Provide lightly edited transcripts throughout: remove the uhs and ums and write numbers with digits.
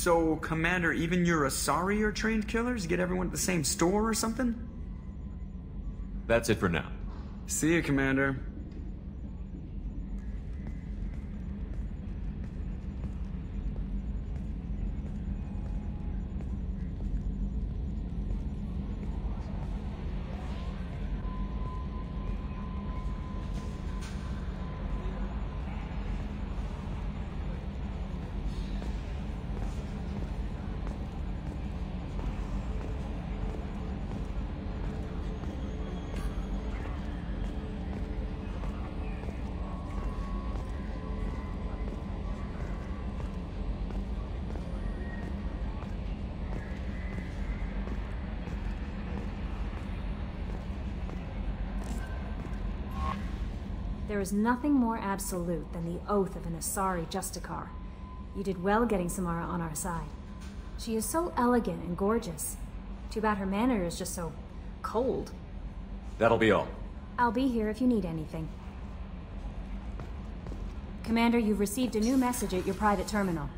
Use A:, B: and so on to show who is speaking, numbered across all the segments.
A: So, Commander, even your Asari are trained killers? Get everyone at the same store or something?
B: That's it for now.
A: See you, Commander.
C: There is nothing more absolute than the oath of an Asari Justicar. You did well getting Samara on our side. She is so elegant and gorgeous. Too bad her manner is just so cold.
B: That'll be all.
C: I'll be here if you need anything. Commander, you've received a new message at your private terminal.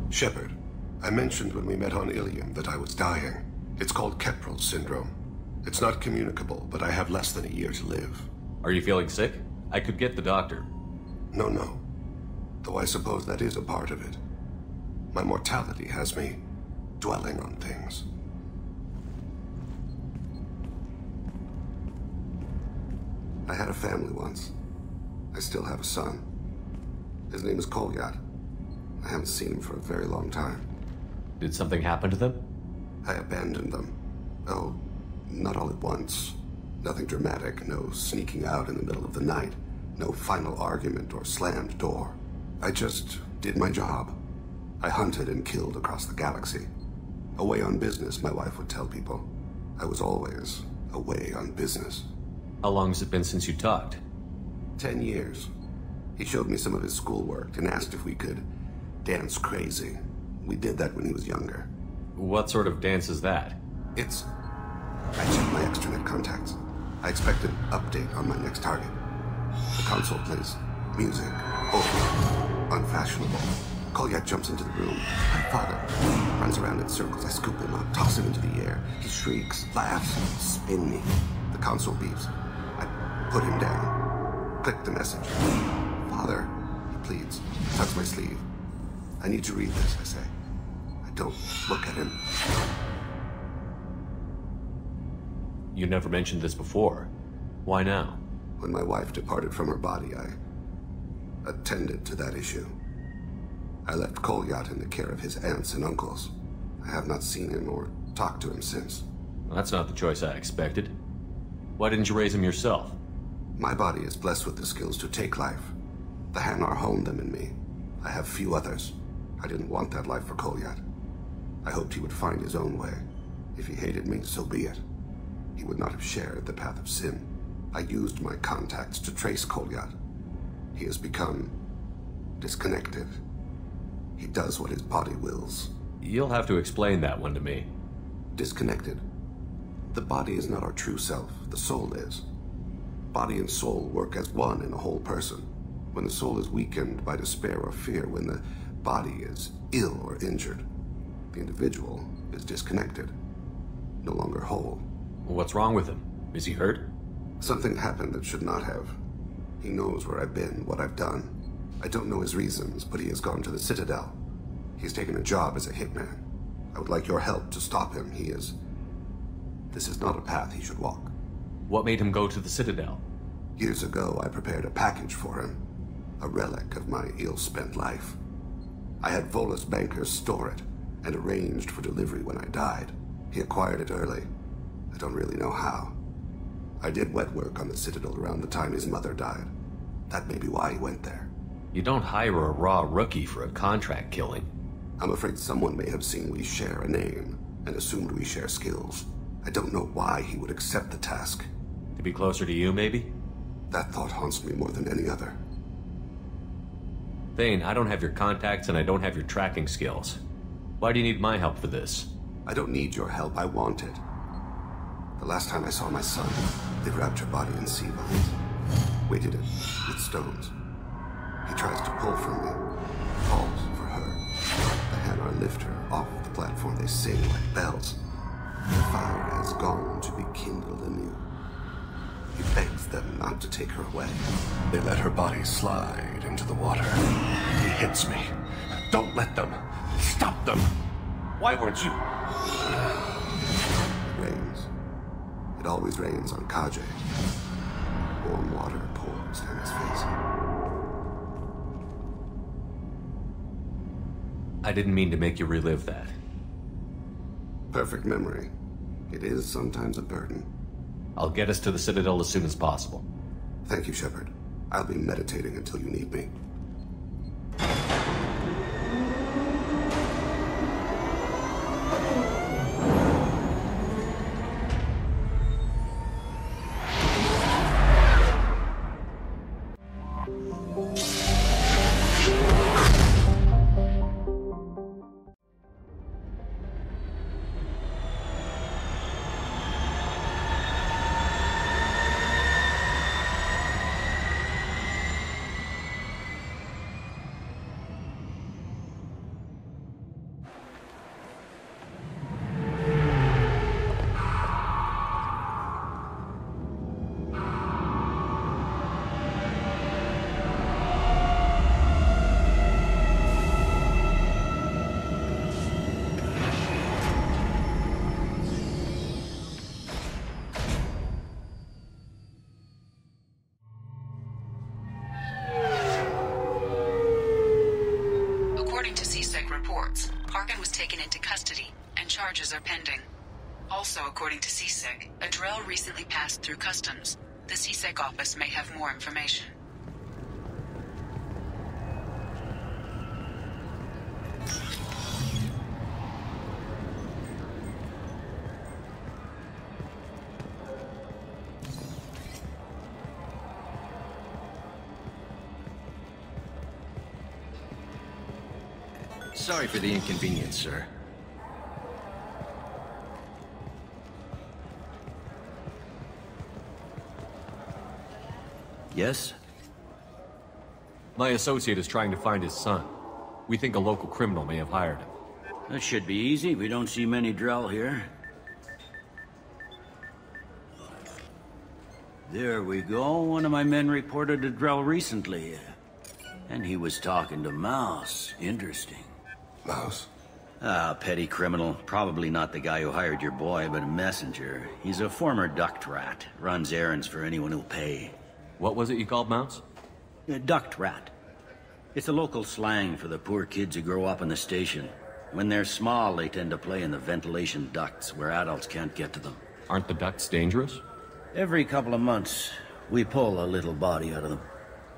D: Shepard, I mentioned when we met on Ilium that I was dying. It's called Keprel syndrome. It's not communicable, but I have less than a year to live.
B: Are you feeling sick? I could get the doctor.
D: No. Though I suppose that is a part of it. My mortality has me dwelling on things. I had a family once. I still have a son. His name is Kolyat. I haven't seen him for a very long time.
B: Did something happen to them?
D: I abandoned them. Oh, not all at once. Nothing dramatic, no sneaking out in the middle of the night, no final argument or slammed door. I just did my job. I hunted and killed across the galaxy. Away on business, my wife would tell people. I was always away on business.
B: How long has it been since you talked?
D: 10 years. He showed me some of his schoolwork and asked if we could dance crazy. We did that when he was younger.
B: What sort of dance is that?
D: I checked my extranet contacts. I expect an update on my next target. The console plays music, old, unfashionable. Kolyat jumps into the room. My father runs around in circles. I scoop him up, toss him into the air. He shrieks, laughs, spin me. The console beeps. I put him down. Click the message. Father, he pleads. Tugs my sleeve. I need to read this, I say. I don't look at him.
B: You never mentioned this before. Why now?
D: When my wife departed from her body, I attended to that issue. I left Kolyat in the care of his aunts and uncles. I have not seen him or talked to him since.
B: Well, that's not the choice I expected. Why didn't you raise him yourself?
D: My body is blessed with the skills to take life. The Hanar honed them in me. I have few others. I didn't want that life for Kolyat. I hoped he would find his own way. If he hated me, so be it. He would not have shared the path of sin. I used my contacts to trace Kolyat. He has become disconnected. He does what his body wills.
B: You'll have to explain that one to me.
D: Disconnected. The body is not our true self. The soul is. Body and soul work as one in a whole person. When the soul is weakened by despair or fear, when the body is ill or injured, the individual is disconnected, no longer whole.
B: What's wrong with him? Is he hurt?
D: Something happened that should not have. He knows where I've been, what I've done. I don't know his reasons, but he has gone to the Citadel. He's taken a job as a hitman. I would like your help to stop him. This is not a path he should walk.
B: What made him go to the Citadel?
D: Years ago, I prepared a package for him. A relic of my ill-spent life. I had Volus bankers store it, and arranged for delivery when I died. He acquired it early. I don't really know how. I did wet work on the Citadel around the time his mother died. That may be why he went there.
B: You don't hire a raw rookie for a contract killing.
D: I'm afraid someone may have seen we share a name, and assumed we share skills. I don't know why he would accept the task.
B: be closer to you, maybe?
D: That thought haunts me more than any other.
B: Thane, I don't have your contacts and I don't have your tracking skills. Why do you need my help for this?
D: I don't need your help, I want it. The last time I saw my son, they wrapped your body in sea vines, weighted it with stones. He tries to pull from me, calls for her. The hammer lift her off the platform, they sing like bells. The fire has gone to be kindled anew. He begs them not to take her away.
E: They let her body slide into the water. He hits me. Don't let them. Stop them. Why weren't you?
D: It rains. It always rains on Kaje. Warm water pours down his face.
B: I didn't mean to make you relive that.
D: Perfect memory. It is sometimes a burden.
B: I'll get us to the Citadel as soon as possible.
D: Thank you, Shepard. I'll be meditating until you need me.
F: Charges are pending. Also, according to CSEC, a drill recently passed through customs. The CSEC office may have more information.
G: Sorry for the inconvenience, sir. Yes?
B: My associate is trying to find his son. We think a local criminal may have hired him.
G: That should be easy. We don't see many Drell here. There we go. One of my men reported a Drell recently. And he was talking to Mouse. Interesting.
D: Mouse?
G: Ah, petty criminal. Probably not the guy who hired your boy, but a messenger. He's a former duct rat. Runs errands for anyone who'll pay.
B: What was it you called Mouse?
G: A duct rat. It's a local slang for the poor kids who grow up in the station. When they're small, they tend to play in the ventilation ducts where adults can't get to them.
B: Aren't the ducts dangerous?
G: Every couple of months, we pull a little body out of them.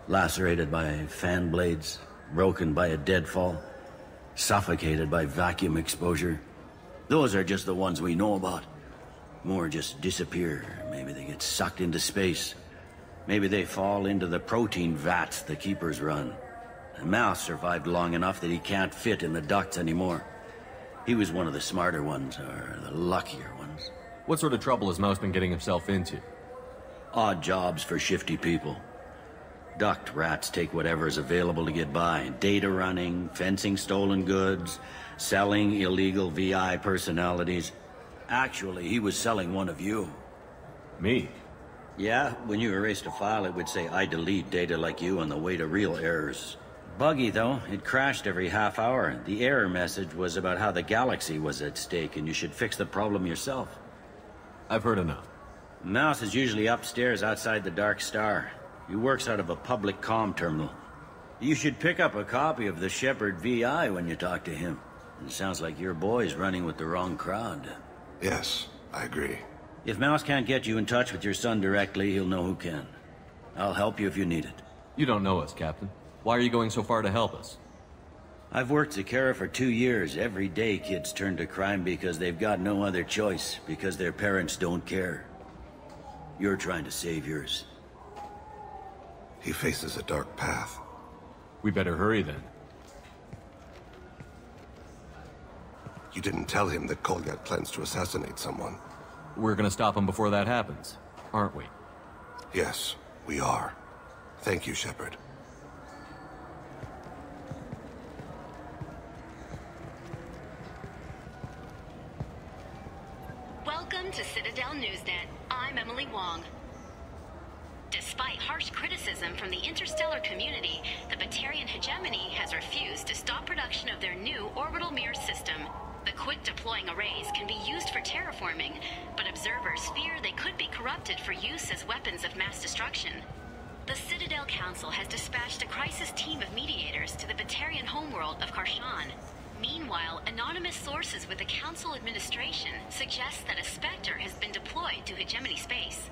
G: Lacerated by fan blades, broken by a deadfall, suffocated by vacuum exposure. Those are just the ones we know about. More just disappear. Maybe they get sucked into space. Maybe they fall into the protein vats the keepers run. And Mouse survived long enough that he can't fit in the ducts anymore. He was one of the smarter ones, or the luckier ones.
B: What sort of trouble has Mouse been getting himself into?
G: Odd jobs for shifty people. Duct rats take whatever's available to get by. Data running, fencing stolen goods, selling illegal VI personalities. Actually, he was selling one of you.
B: Me?
G: Yeah, when you erased a file, it would say, I delete data like you on the way to real errors. Buggy, though. It crashed every half hour. The error message was about how the galaxy was at stake, and you should fix the problem yourself.
B: I've heard enough.
G: Mouse is usually upstairs outside the Dark Star. He works out of a public comm terminal. You should pick up a copy of the Shepard VI when you talk to him. It sounds like your boy's running with the wrong crowd.
D: Yes, I agree.
G: If Mouse can't get you in touch with your son directly, he'll know who can. I'll help you if you need it.
B: You don't know us, Captain. Why are you going so far to help us?
G: I've worked Zakara for 2 years. Every day kids turn to crime because they've got no other choice, because their parents don't care. You're trying to save yours.
D: He faces a dark path.
B: We better hurry then.
D: You didn't tell him that Kolyat plans to assassinate someone.
B: We're gonna stop him before that happens, aren't we?
D: Yes, we are. Thank you, Shepard.
H: Welcome to Citadel Newsnet. I'm Emily Wong. Despite harsh criticism from the interstellar community, the Batarian hegemony has refused to stop production of their new orbital mirror system. The quick-deploying arrays can be used for terraforming, but observers fear they could be corrupted for use as weapons of mass destruction. The Citadel Council has dispatched a crisis team of mediators to the Batarian homeworld of Karshan. Meanwhile, anonymous sources with the Council administration suggest that a Spectre has been deployed to hegemony space.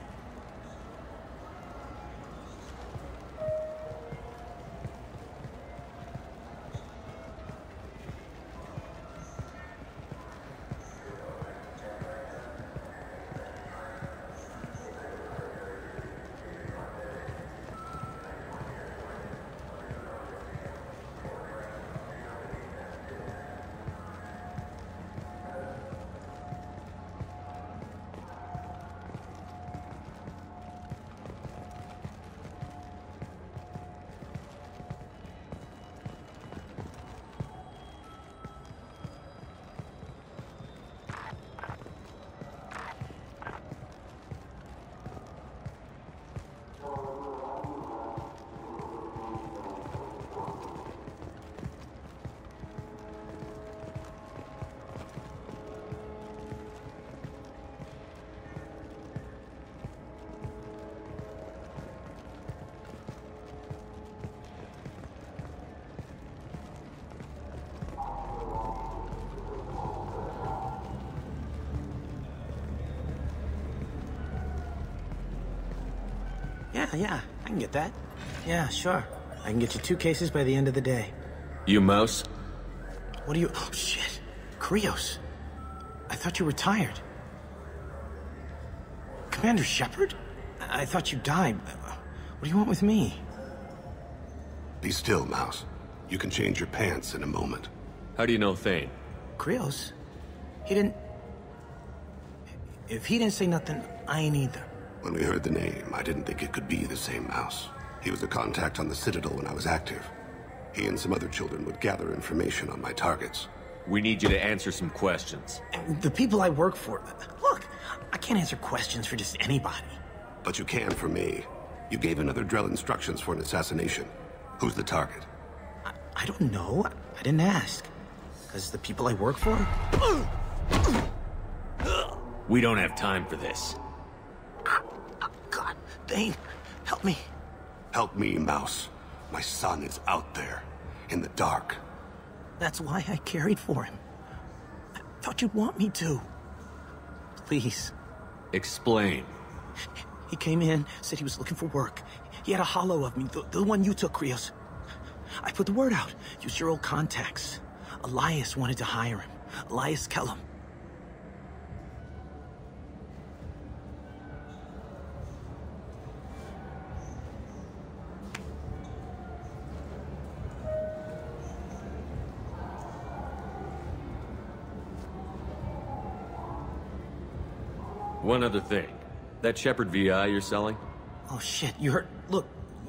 I: Yeah, I can get that. Yeah, sure. I can get you 2 cases by the end of the day.
B: You mouse?
I: What do you... Oh, shit. Krios. I thought you retired. Commander Shepard? I thought you died. What do you want with me?
D: Be still, Mouse. You can change your pants in a moment.
B: How do you know Thane?
I: Krios? He didn't... If he didn't say nothing, I ain't either.
D: When we heard the name, I didn't think it could be the same Mouse. He was a contact on the Citadel when I was active. He and some other children would gather information on my targets.
B: We need you to answer some questions.
I: The people I work for... Look, I can't answer questions for just anybody.
D: But you can for me. You gave another Drell instructions for an assassination. Who's the target?
I: I don't know. I didn't ask. Because the people I work for...
B: We don't have time for this.
I: God, Thane, help me.
D: Help me, Mouse. My son is out there, in the dark.
I: That's why I carried for him. I thought you'd want me to. Please.
B: Explain.
I: He came in, said he was looking for work. He had a hollow of me, the one you took, Krios. I put the word out. Used your old contacts. Elias wanted to hire him. Elias Kellum.
B: One other thing. That Shepard VI you're selling?
I: Oh shit, you heard... Look,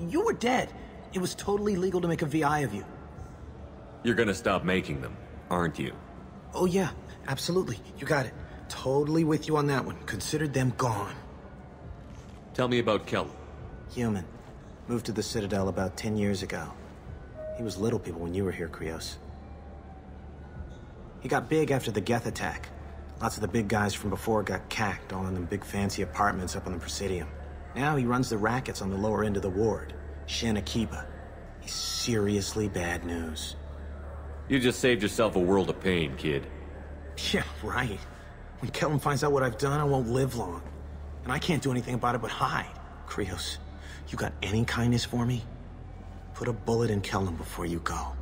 I: you were dead. It was totally legal to make a VI of you.
B: You're gonna stop making them, aren't you?
I: Oh yeah, absolutely. You got it. Totally with you on that one. Considered them gone.
B: Tell me about Kellum.
I: Human. Moved to the Citadel about 10 years ago. He was little people when you were here, Krios. He got big after the Geth attack. Lots of the big guys from before got cacked, all in them big fancy apartments up on the Presidium. Now he runs the rackets on the lower end of the ward. Shin Akiba. He's seriously bad news.
B: You just saved yourself a world of pain, kid.
I: Yeah, right. When Kellum finds out what I've done, I won't live long. And I can't do anything about it but hide. Krios, you got any kindness for me? Put a bullet in Kellum before you go.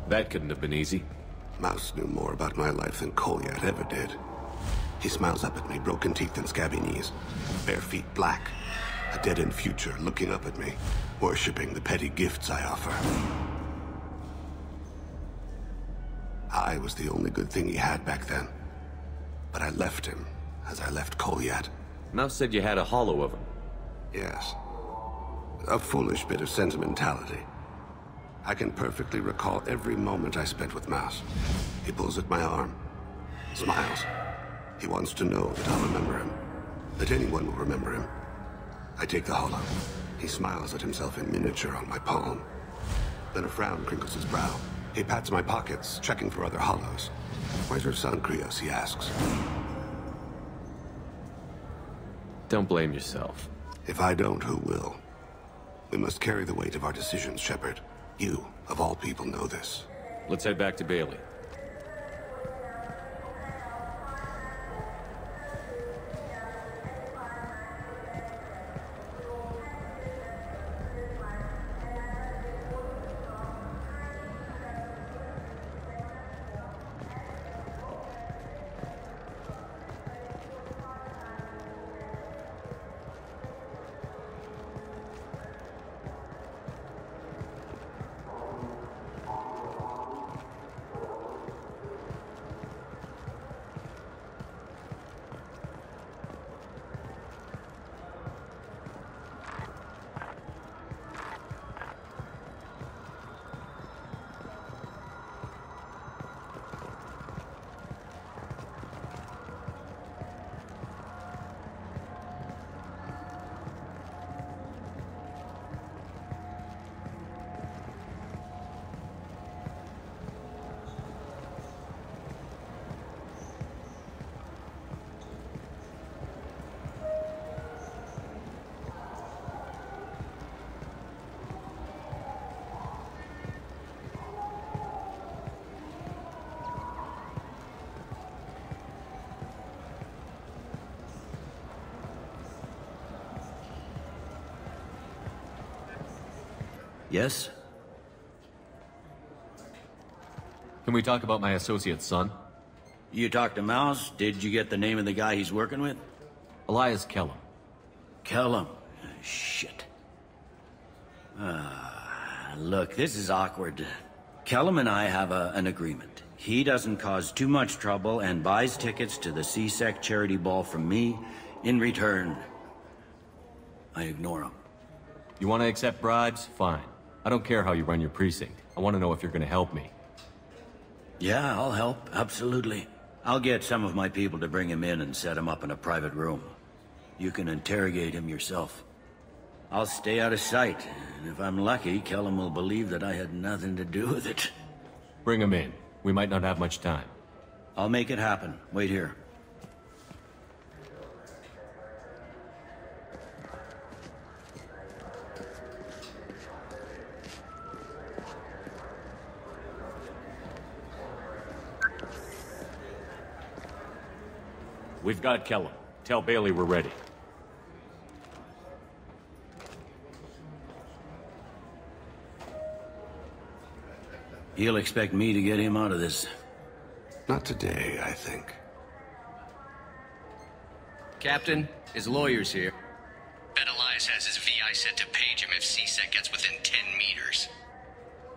B: That couldn't have been easy.
D: Mouse knew more about my life than Kolyat ever did. He smiles up at me, broken teeth and scabby knees, bare feet black, a dead-end future looking up at me, worshipping the petty gifts I offer. I was the only good thing he had back then, but I left him as I left Kolyat.
B: Mouse said you had a hollow of him.
D: Yes. A foolish bit of sentimentality. I can perfectly recall every moment I spent with Mouse. He pulls at my arm, smiles. He wants to know that I'll remember him, that anyone will remember him. I take the hollow. He smiles at himself in miniature on my palm. Then a frown crinkles his brow. He pats my pockets, checking for other hollows. Where's your son, Krios? He asks.
B: Don't blame yourself.
D: If I don't, who will? We must carry the weight of our decisions, Shepard. You, of all people, know this.
B: Let's head back to Bailey.
G: Yes?
B: Can we talk about my associate's son?
G: You talked to Mouse? Did you get the name of the guy he's working with?
B: Elias Kellum.
G: Kellum? Shit. Look, this is awkward. Kellum and I have an agreement. He doesn't cause too much trouble and buys tickets to the CSEC charity ball from me. In return, I ignore him.
B: You want to accept bribes? Fine. I don't care how you run your precinct. I want to know if you're going to help me.
G: Yeah, I'll help. Absolutely. I'll get some of my people to bring him in and set him up in a private room. You can interrogate him yourself. I'll stay out of sight, and if I'm lucky, Kellum will believe that I had nothing to do with it.
B: Bring him in. We might not have much time.
G: I'll make it happen. Wait here.
B: We've got Kellum. Tell Bailey we're ready.
G: He'll expect me to get him out of this.
D: Not today, I think.
J: Captain, his lawyer's here. Bet Elias has his VI set to page him if CSEC gets within 10 meters.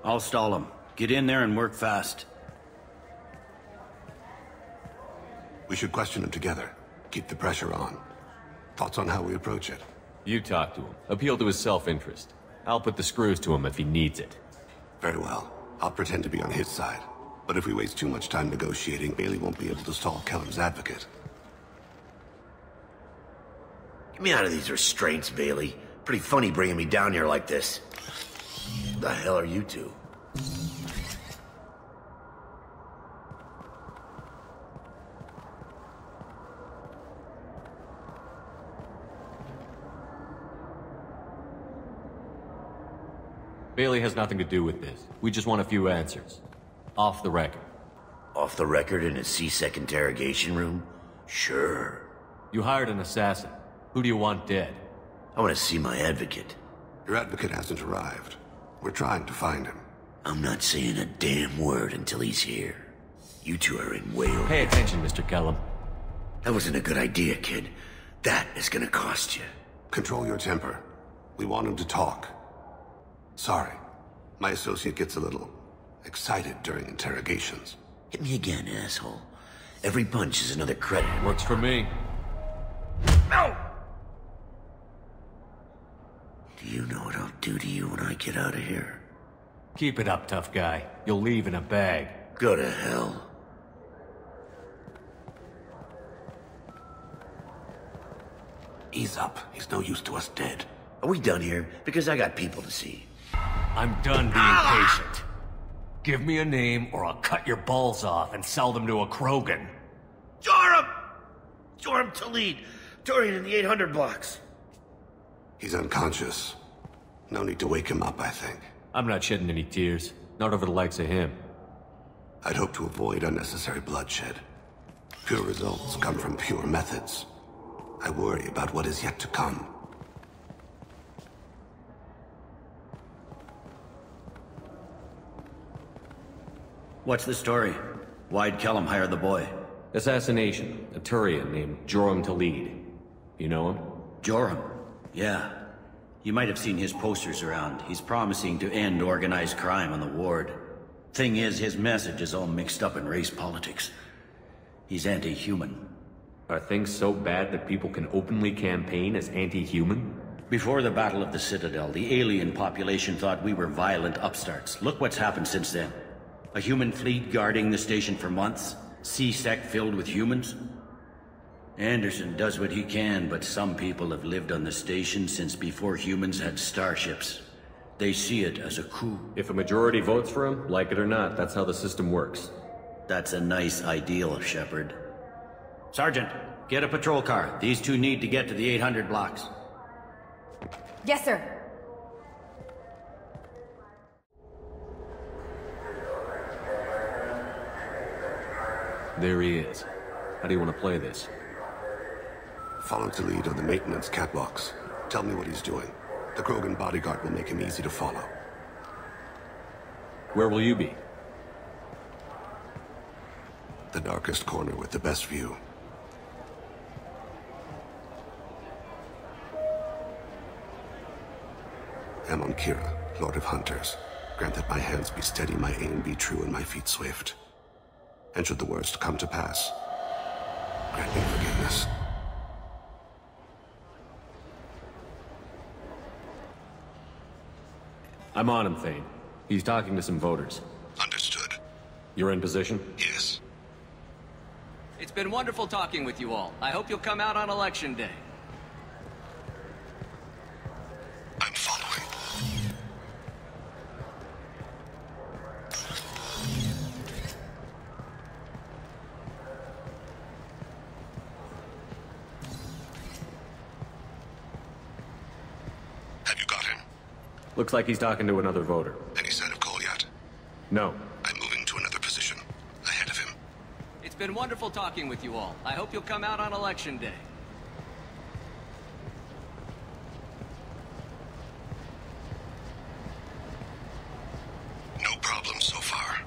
G: I'll stall him. Get in there and work fast.
D: We should question him together. Keep the pressure on. Thoughts on how we approach it?
B: You talk to him. Appeal to his self-interest. I'll put the screws to him if he needs it.
D: Very well. I'll pretend to be on his side. But if we waste too much time negotiating, Bailey won't be able to stall Kellum's advocate.
K: Get me out of these restraints, Bailey. Pretty funny bringing me down here like this. Who the hell are you two?
B: Bailey has nothing to do with this. We just want a few answers. Off the record.
K: Off the record in a CSEC interrogation room? Sure.
B: You hired an assassin. Who do you want dead?
K: I want to see my advocate.
D: Your advocate hasn't arrived. We're trying to find him.
K: I'm not saying a damn word until he's here. You two are in whale.
B: Pay attention, Mr. Kellum.
K: That wasn't a good idea, kid. That is gonna cost you.
D: Control your temper. We want him to talk. Sorry. My associate gets a little excited during interrogations.
K: Hit me again, asshole. Every punch is another credit.
B: Works for me.
K: No! Do you know what I'll do to you when I get out of here?
B: Keep it up, tough guy. You'll leave in a bag.
K: Go to hell.
D: Ease up. He's no use to us dead.
K: Are we done here? Because I got people to see.
B: I'm done being patient. Give me a name or I'll cut your balls off and sell them to a Krogan.
K: Joram! Joram Talid. Dorian in the 800 blocks.
D: He's unconscious. No need to wake him up, I think.
B: I'm not shedding any tears. Not over the likes of him.
D: I'd hope to avoid unnecessary bloodshed. Pure results come from pure methods. I worry about what is yet to come.
G: What's the story? Why'd Kellum hire the boy?
B: Assassination. A Turian named Joram Talid. You know him?
G: Joram? Yeah. You might have seen his posters around. He's promising to end organized crime on the ward. Thing is, his message is all mixed up in race politics. He's anti-human.
B: Are things so bad that people can openly campaign as anti-human?
G: Before the Battle of the Citadel, the alien population thought we were violent upstarts. Look what's happened since then. A human fleet guarding the station for months. C-Sec filled with humans. Anderson does what he can, but some people have lived on the station since before humans had starships. They see it as a coup.
B: If a majority votes for him, like it or not, that's how the system works.
G: That's a nice ideal, Shepard. Sergeant, get a patrol car. These two need to get to the 800 blocks.
C: Yes, sir.
B: There he is. How do you want to play this?
D: Follow the lead on the maintenance catwalks. Tell me what he's doing. The Krogan bodyguard will make him easy to follow.
B: Where will you be?
D: The darkest corner with the best view. Amon Kira, Lord of Hunters. Grant that my hands be steady, my aim be true, and my feet swift. And should the worst come to pass, grant me forgiveness.
B: I'm on him, Thane. He's talking to some voters.
D: Understood.
B: You're in position?
D: Yes.
J: It's been wonderful talking with you all. I hope you'll come out on Election Day.
D: I'm following. Have you got him?
B: Looks like he's talking to another voter.
D: Any sign of call yet?
B: No.
D: I'm moving to another position. Ahead of him.
J: It's been wonderful talking with you all. I hope you'll come out on Election Day.
D: No problem so far.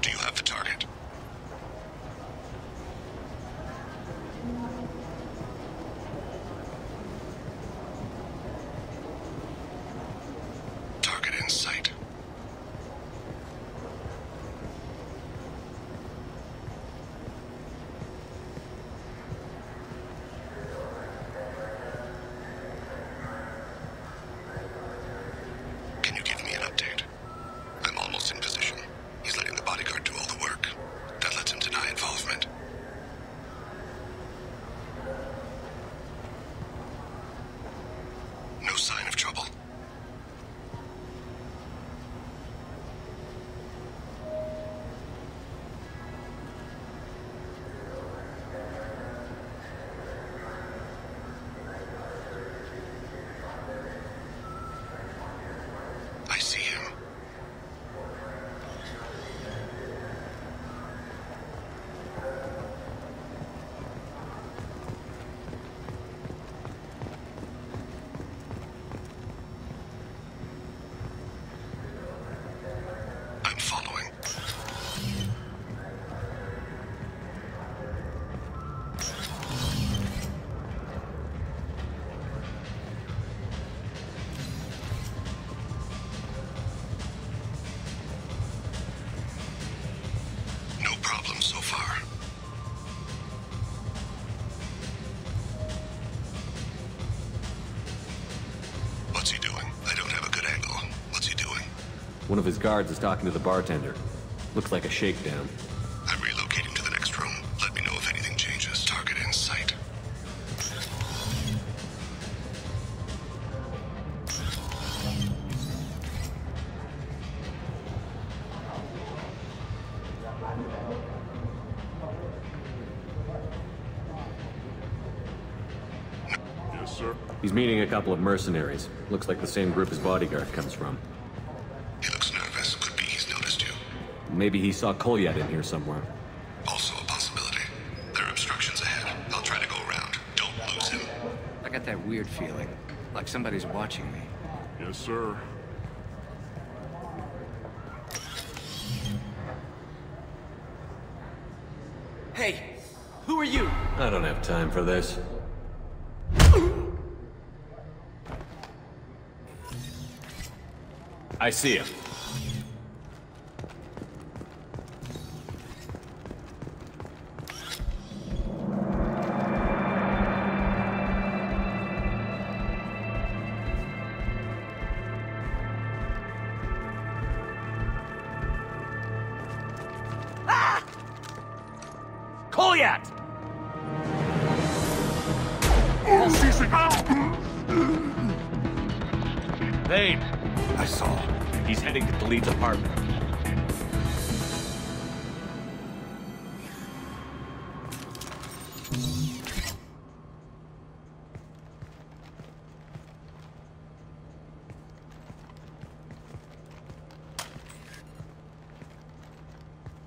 D: Do you have the target? problems so far. What's he doing? I don't have a good angle. What's he doing?
B: One of his guards is talking to the bartender. Looks like a shakedown.
D: I'm relocating to the next room. Let me know if anything changes. Target in sight.
E: Yes, sir.
B: He's meeting a couple of mercenaries. Looks like the same group his bodyguard comes from.
D: He looks nervous. Could be he's noticed you.
B: Maybe he saw Kolyat in here somewhere.
D: Also a possibility. There are obstructions ahead. I'll try to go around. Don't lose him.
J: I got that weird feeling, like somebody's watching me.
E: Yes, sir.
J: Hey, who are you?
B: I don't have time for this. I see him. Kolyat! Vane!
E: I saw.
B: He's heading to the lead's apartment.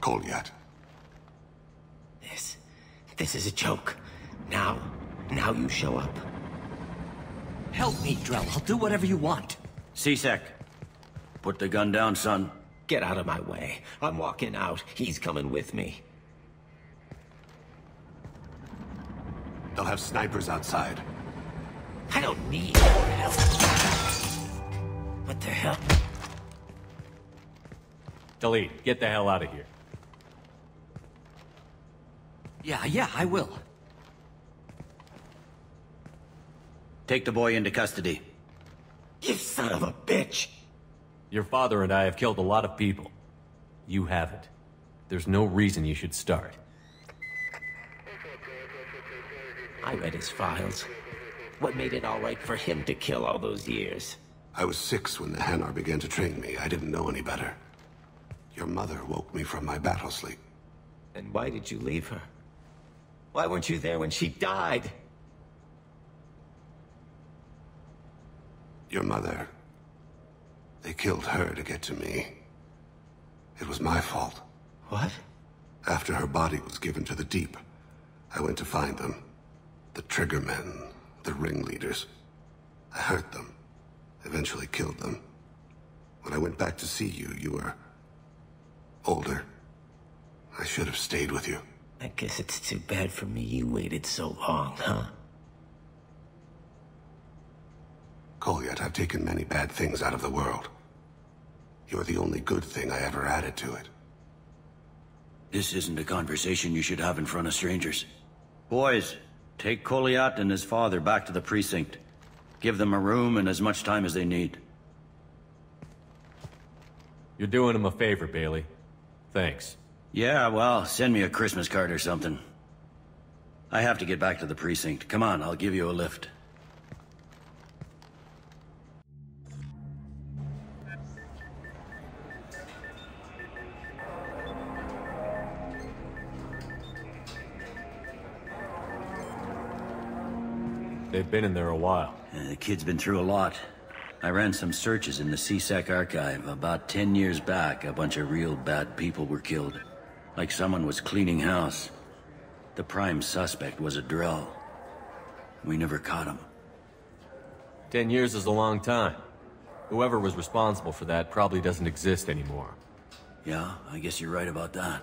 D: Kolyat.
K: This is a joke. Now you show up.
J: Help me, Drell. I'll do whatever you want.
G: C-Sec, put the gun down, son.
K: Get out of my way. I'm walking out. He's coming with me.
D: They'll have snipers outside.
K: I don't need your help. What the hell?
B: Delete. Get the hell out of here.
J: Yeah, I will.
G: Take the boy into custody.
K: You son of a bitch!
B: Your father and I have killed a lot of people. You haven't. There's no reason you should start.
K: I read his files. What made it all right for him to kill all those years?
D: I was 6 when the Hanar began to train me. I didn't know any better. Your mother woke me from my battle sleep.
K: And why did you leave her? Why weren't you there when she died?
D: Your mother... They killed her to get to me. It was my fault.
K: What?
D: After her body was given to the deep, I went to find them. The triggermen, the ringleaders. I hurt them, eventually killed them. When I went back to see you, you were... older. I should have stayed with you.
K: I guess it's too bad for me you waited so long, huh?
D: Kolyat, I've taken many bad things out of the world. You're the only good thing I ever added to it.
G: This isn't a conversation you should have in front of strangers. Boys, take Kolyat and his father back to the precinct. Give them a room and as much time as they need.
B: You're doing him a favor, Bailey. Thanks.
G: Yeah, well, send me a Christmas card or something. I have to get back to the precinct. Come on, I'll give you a lift.
B: They've been in there a while.
G: The kid's been through a lot. I ran some searches in the C-Sec archive. About 10 years back, a bunch of real bad people were killed. Like someone was cleaning house. The prime suspect was a Drell. We never caught him.
B: 10 years is a long time. Whoever was responsible for that probably doesn't exist anymore.
G: Yeah, I guess you're right about that.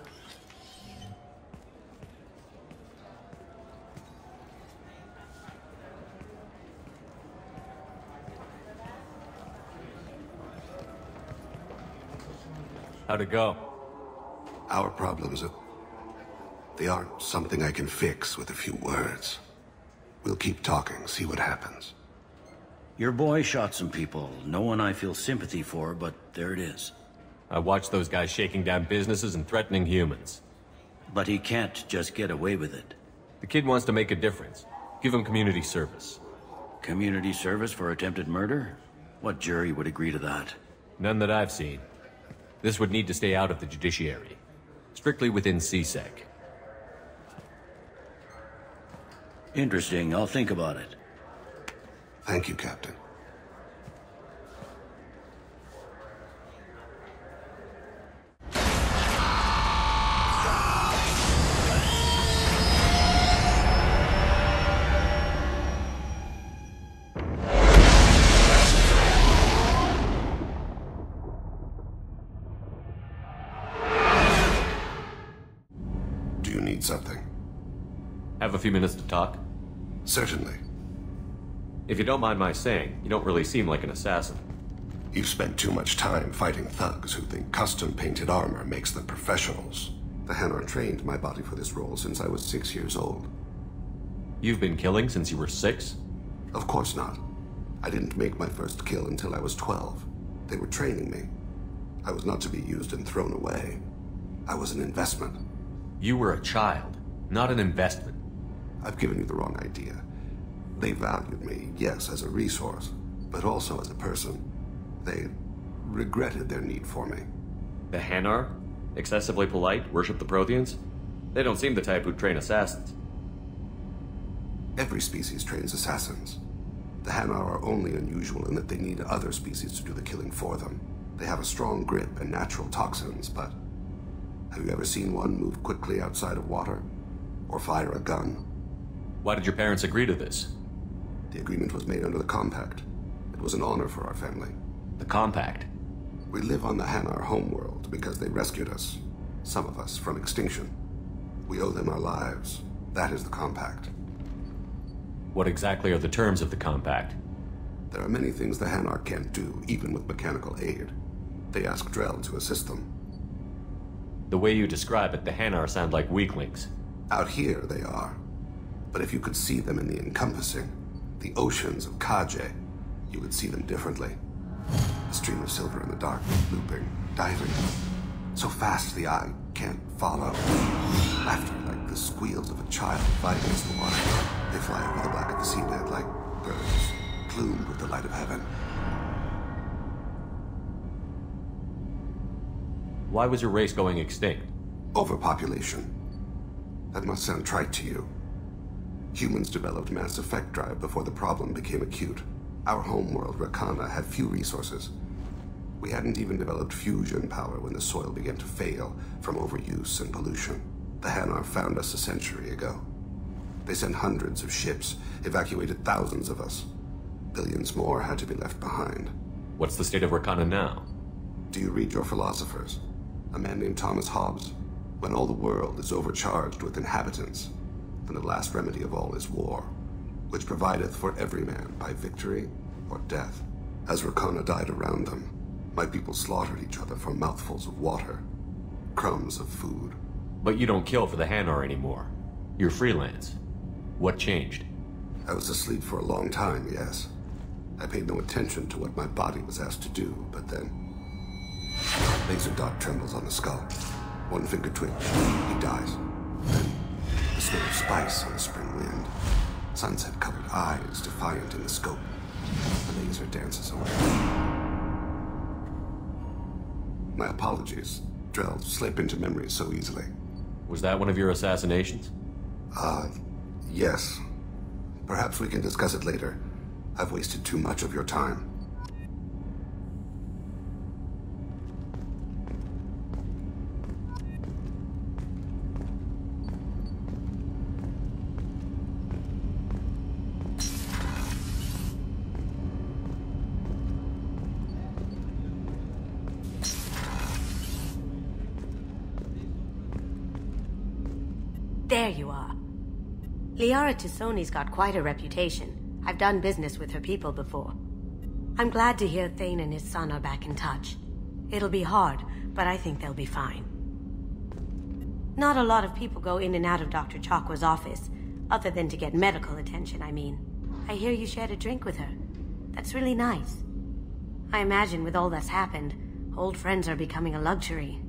B: How'd it go?
D: Our problems They aren't something I can fix with a few words. We'll keep talking, see what happens.
G: Your boy shot some people. No one I feel sympathy for, but there it is.
B: I watched those guys shaking down businesses and threatening humans.
G: But he can't just get away with it.
B: The kid wants to make a difference. Give him community service.
G: Community service for attempted murder? What jury would agree to that?
B: None that I've seen. This would need to stay out of the judiciary. Strictly within CSEC.
G: Interesting. I'll think about it.
D: Thank you, Captain. Do you need something?
B: Have a few minutes to talk?
D: Certainly.
B: If you don't mind my saying, you don't really seem like an assassin.
D: You've spent too much time fighting thugs who think custom-painted armor makes them professionals. The Hanar trained my body for this role since I was 6 years old.
B: You've been killing since you were 6?
D: Of course not. I didn't make my first kill until I was 12. They were training me. I was not to be used and thrown away. I was an investment.
B: You were a child, not an investment.
D: I've given you the wrong idea. They valued me, yes, as a resource, but also as a person. They regretted their need for me.
B: The Hanar? Excessively polite, worship the Protheans? They don't seem the type who'd train assassins.
D: Every species trains assassins. The Hanar are only unusual in that they need other species to do the killing for them. They have a strong grip and natural toxins, but have you ever seen one move quickly outside of water? Or fire a gun?
B: Why did your parents agree to this?
D: The agreement was made under the Compact. It was an honor for our family.
B: The Compact?
D: We live on the Hanar homeworld because they rescued us. Some of us from extinction. We owe them our lives. That is the Compact.
B: What exactly are the terms of the Compact?
D: There are many things the Hanar can't do, even with mechanical aid. They ask Drell to assist them.
B: The way you describe it, the Hanar sound like weaklings.
D: Out here, they are. But if you could see them in the encompassing, the oceans of Kaje, you would see them differently. A stream of silver in the dark, looping, diving. So fast the eye can't follow. Laughter like the squeals of a child fighting against the water. They fly over the black of the seabed like birds, plumed with the light of heaven.
B: Why was your race going extinct?
D: Overpopulation. That must sound trite to you. Humans developed mass effect drive before the problem became acute. Our homeworld, Rakana, had few resources. We hadn't even developed fusion power when the soil began to fail from overuse and pollution. The Hanar found us a century ago. They sent hundreds of ships, evacuated thousands of us. Billions more had to be left behind.
B: What's the state of Rakana now?
D: Do you read your philosophers? A man named Thomas Hobbes? When all the world is overcharged with inhabitants, then the last remedy of all is war, which provideth for every man by victory or death. As Rakana died around them, my people slaughtered each other for mouthfuls of water, crumbs of food.
B: But you don't kill for the Hanar anymore. You're freelance. What changed?
D: I was asleep for a long time, yes. I paid no attention to what my body was asked to do, but then... Laser dot trembles on the skull. One finger twitch, he dies. Then, the smell of spice on the spring wind. Sunset-colored eyes defiant in the scope. The laser dances away. My apologies. Drell slip into memory so easily.
B: Was that one of your assassinations?
D: Yes. Perhaps we can discuss it later. I've wasted too much of your time.
L: There you are. Liara Tisoni's got quite a reputation. I've done business with her people before. I'm glad to hear Thane and his son are back in touch. It'll be hard, but I think they'll be fine. Not a lot of people go in and out of Dr. Chakwa's office, other than to get medical attention, I mean. I hear you shared a drink with her. That's really nice. I imagine with all that's happened, old friends are becoming a luxury.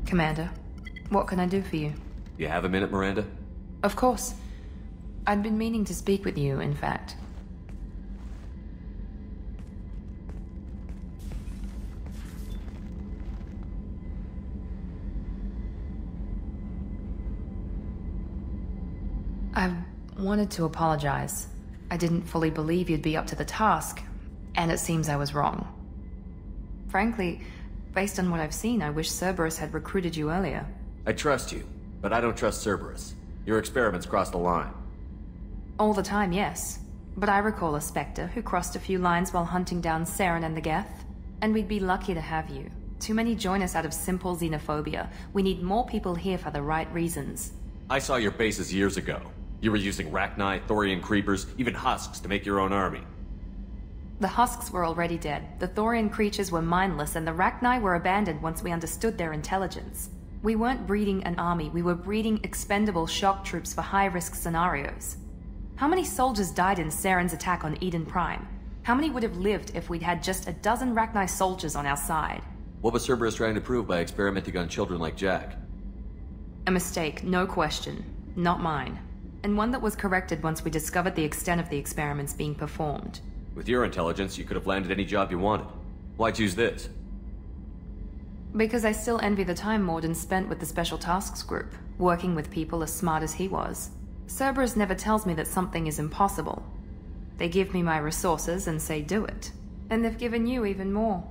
M: Commander, what can I do for you?
B: You have a minute, Miranda?
M: Of course. I'd been meaning to speak with you, in fact. I wanted to apologize. I didn't fully believe you'd be up to the task, and it seems I was wrong. Frankly, based on what I've seen, I wish Cerberus had recruited you earlier.
B: I trust you, but I don't trust Cerberus. Your experiments crossed the line.
M: All the time, yes. But I recall a Spectre who crossed a few lines while hunting down Saren and the Geth. And we'd be lucky to have you. Too many join us out of simple xenophobia. We need more people here for the right reasons.
B: I saw your bases years ago. You were using Rachni, Thorian creepers, even husks to make your own army.
M: The husks were already dead, the Thorian creatures were mindless, and the Rachni were abandoned once we understood their intelligence. We weren't breeding an army, we were breeding expendable shock troops for high-risk scenarios. How many soldiers died in Saren's attack on Eden Prime? How many would have lived if we'd had just a dozen Rachni soldiers on our side?
B: What was Cerberus trying to prove by experimenting on children like Jack?
M: A mistake, no question. Not mine. And one that was corrected once we discovered the extent of the experiments being performed.
B: With your intelligence, you could have landed any job you wanted. Why choose this?
M: Because I still envy the time Morden spent with the Special Tasks Group, working with people as smart as he was. Cerberus never tells me that something is impossible. They give me my resources and say do it. And they've given you even more.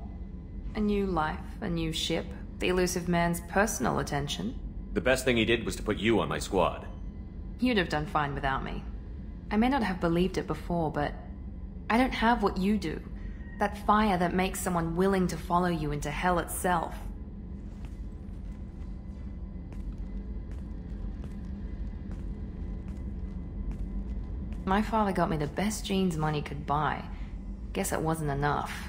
M: A new life, a new ship, the elusive man's personal attention.
B: The best thing he did was to put you on my squad.
M: You'd have done fine without me. I may not have believed it before, but I don't have what you do. That fire that makes someone willing to follow you into hell itself. My father got me the best genes money could buy. Guess it wasn't enough.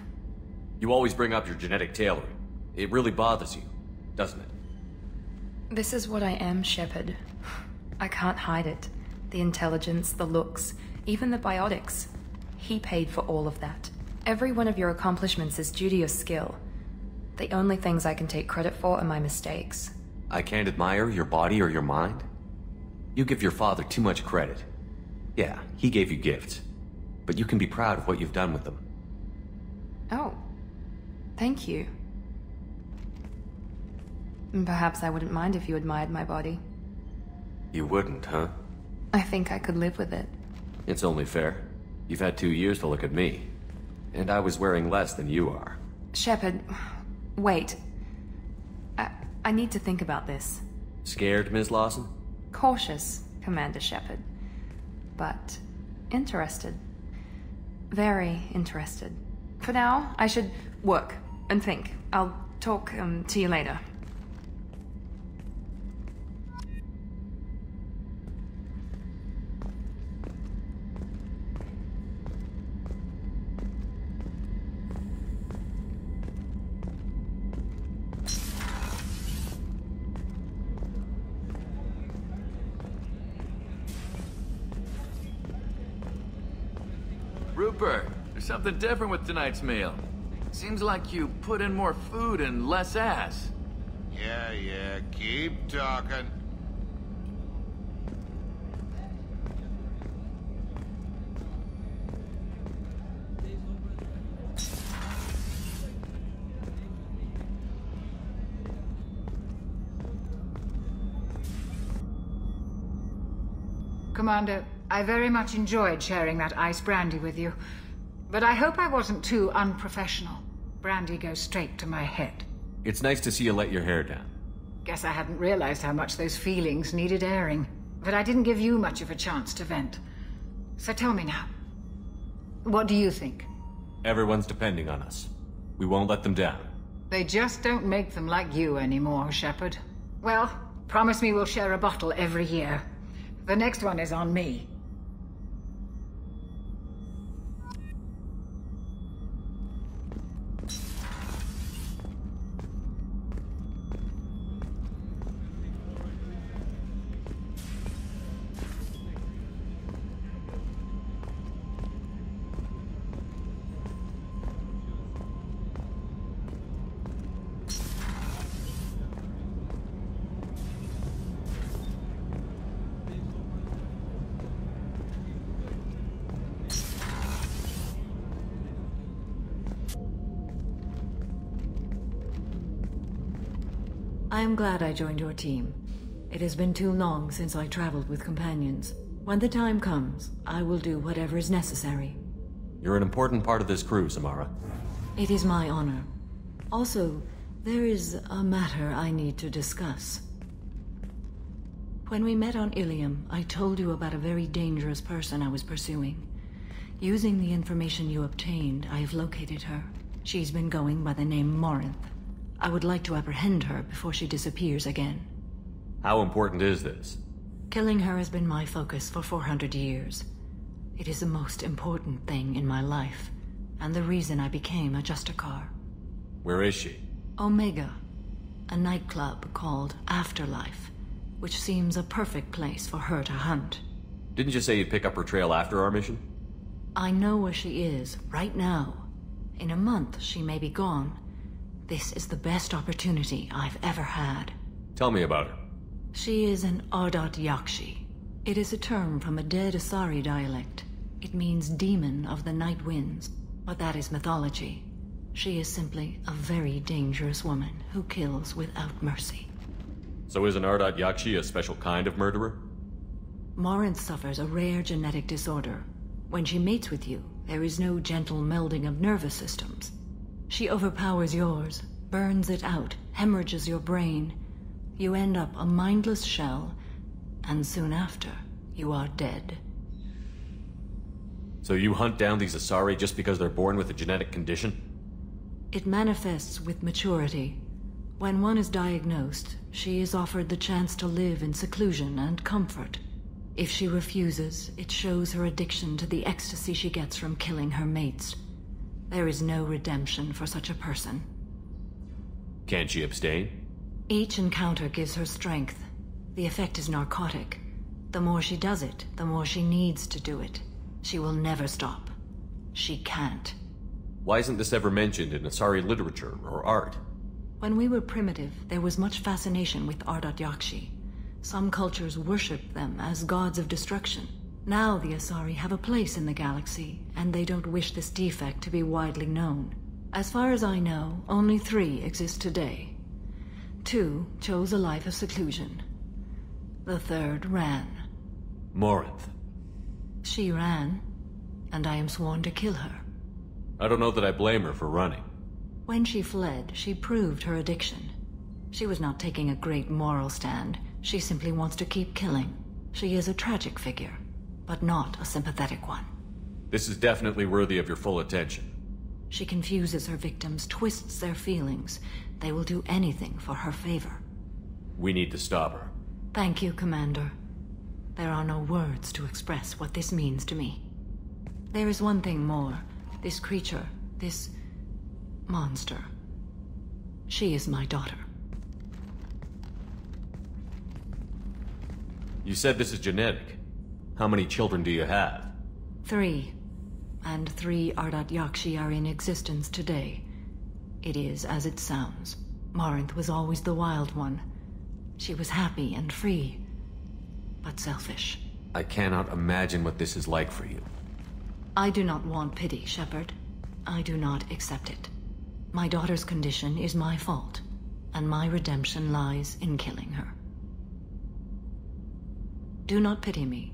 B: You always bring up your genetic tailoring. It really bothers you, doesn't it?
M: This is what I am, Shepard. I can't hide it. The intelligence, the looks, even the biotics. He paid for all of that. Every one of your accomplishments is due to your skill. The only things I can take credit for are my mistakes.
B: I can't admire your body or your mind? You give your father too much credit. Yeah, he gave you gifts. But you can be proud of what you've done with them.
M: Oh. Thank you. Perhaps I wouldn't mind if you admired my body.
B: You wouldn't, huh?
M: I think I could live with it.
B: It's only fair. You've had 2 years to look at me. And I was wearing less than you are.
M: Shepard, wait. I need to think about this.
B: Scared, Ms. Lawson?
M: Cautious, Commander Shepard. But interested. Very interested. For now, I should work and think. I'll talk to you later.
N: Rupert, there's something different with tonight's meal. Seems like you put in more food and less ass.
O: Yeah, keep talking.
P: Commander, I very much enjoyed sharing that ice brandy with you. But I hope I wasn't too unprofessional. Brandy goes straight to my head.
B: It's nice to see you let your hair down.
P: Guess I hadn't realized how much those feelings needed airing. But I didn't give you much of a chance to vent. So tell me now. What do you think?
B: Everyone's depending on us. We won't let them down.
P: They just don't make them like you anymore, Shepard. Well, promise me we'll share a bottle every year. The next one is on me.
Q: I am glad I joined your team. It has been too long since I traveled with companions. When the time comes, I will do whatever is necessary.
B: You're an important part of this crew, Samara.
Q: It is my honor. Also, there is a matter I need to discuss. When we met on Ilium, I told you about a very dangerous person I was pursuing. Using the information you obtained, I have located her. She's been going by the name Morinth. I would like to apprehend her before she disappears again.
B: How important is this?
Q: Killing her has been my focus for 400 years. It is the most important thing in my life, and the reason I became a Justicar.
B: Where is she?
Q: Omega, a nightclub called Afterlife, which seems a perfect place for her to hunt.
B: Didn't you say you'd pick up her trail after our mission?
Q: I know where she is, right now. In a month, she may be gone. This is the best opportunity I've ever had.
B: Tell me about her.
Q: She is an Ardat Yakshi. It is a term from a dead Asari dialect. It means demon of the night winds, but that is mythology. She is simply a very dangerous woman who kills without mercy.
B: So is an Ardat Yakshi a special kind of murderer?
Q: Morinth suffers a rare genetic disorder. When she mates with you, there is no gentle melding of nervous systems. She overpowers yours, burns it out, hemorrhages your brain. You end up a mindless shell, and soon after, you are dead.
B: So you hunt down these Asari just because they're born with a genetic condition?
Q: It manifests with maturity. When one is diagnosed, she is offered the chance to live in seclusion and comfort. If she refuses, it shows her addiction to the ecstasy she gets from killing her mates. There is no redemption for such a person.
B: Can't she abstain?
Q: Each encounter gives her strength. The effect is narcotic. The more she does it, the more she needs to do it. She will never stop. She can't.
B: Why isn't this ever mentioned in Asari literature or art?
Q: When we were primitive, there was much fascination with Ardat Yakshi. Some cultures worshipped them as gods of destruction. Now the Asari have a place in the galaxy, and they don't wish this defect to be widely known. As far as I know, only 3 exist today. 2 chose a life of seclusion. The 3rd ran.
B: Morinth.
Q: She ran, and I am sworn to kill her.
B: I don't know that I blame her for running.
Q: When she fled, she proved her addiction. She was not taking a great moral stand. She simply wants to keep killing. She is a tragic figure, but not a sympathetic one.
B: This is definitely worthy of your full attention.
Q: She confuses her victims, twists their feelings. They will do anything for her favor.
B: We need to stop her.
Q: Thank you, Commander. There are no words to express what this means to me. There is one thing more. This creature, this monster. She is my daughter.
B: You said this is genetic. How many children do you have?
Q: 3. And 3 Ardat Yakshi are in existence today. It is as it sounds. Morinth was always the wild one. She was happy and free, but selfish.
B: I cannot imagine what this is like for you.
Q: I do not want pity, Shepard. I do not accept it. My daughter's condition is my fault, and my redemption lies in killing her. Do not pity me.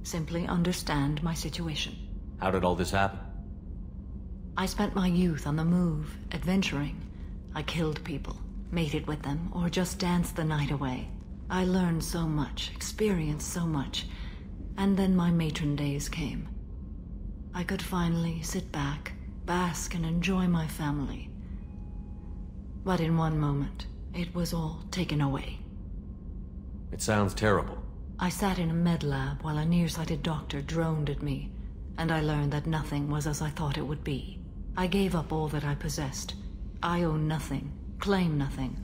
Q: Simply understand my situation.
B: How did all this happen?
Q: I spent my youth on the move, adventuring. I killed people, mated with them, or just danced the night away. I learned so much, experienced so much, and then my matron days came. I could finally sit back, bask, and enjoy my family. But in one moment, it was all taken away.
B: It sounds terrible.
Q: I sat in a med lab while a nearsighted doctor droned at me, and I learned that nothing was as I thought it would be. I gave up all that I possessed. I own nothing, claim nothing.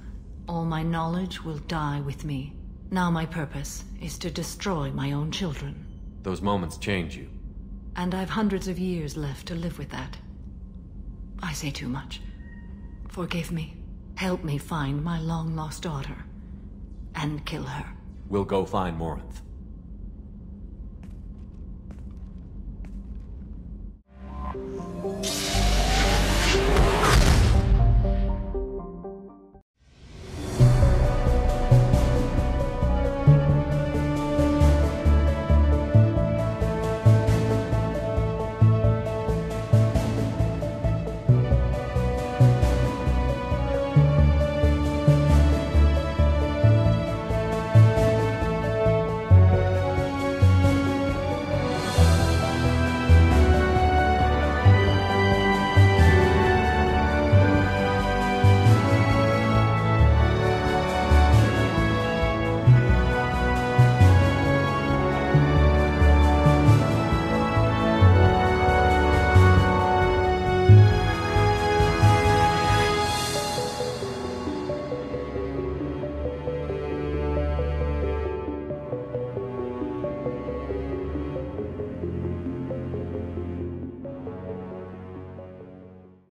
Q: All my knowledge will die with me. Now my purpose is to destroy my own children.
B: Those moments change you.
Q: And I've hundreds of years left to live with that. I say too much. Forgive me. Help me find my long-lost daughter. And kill her.
B: We'll go find Morinth.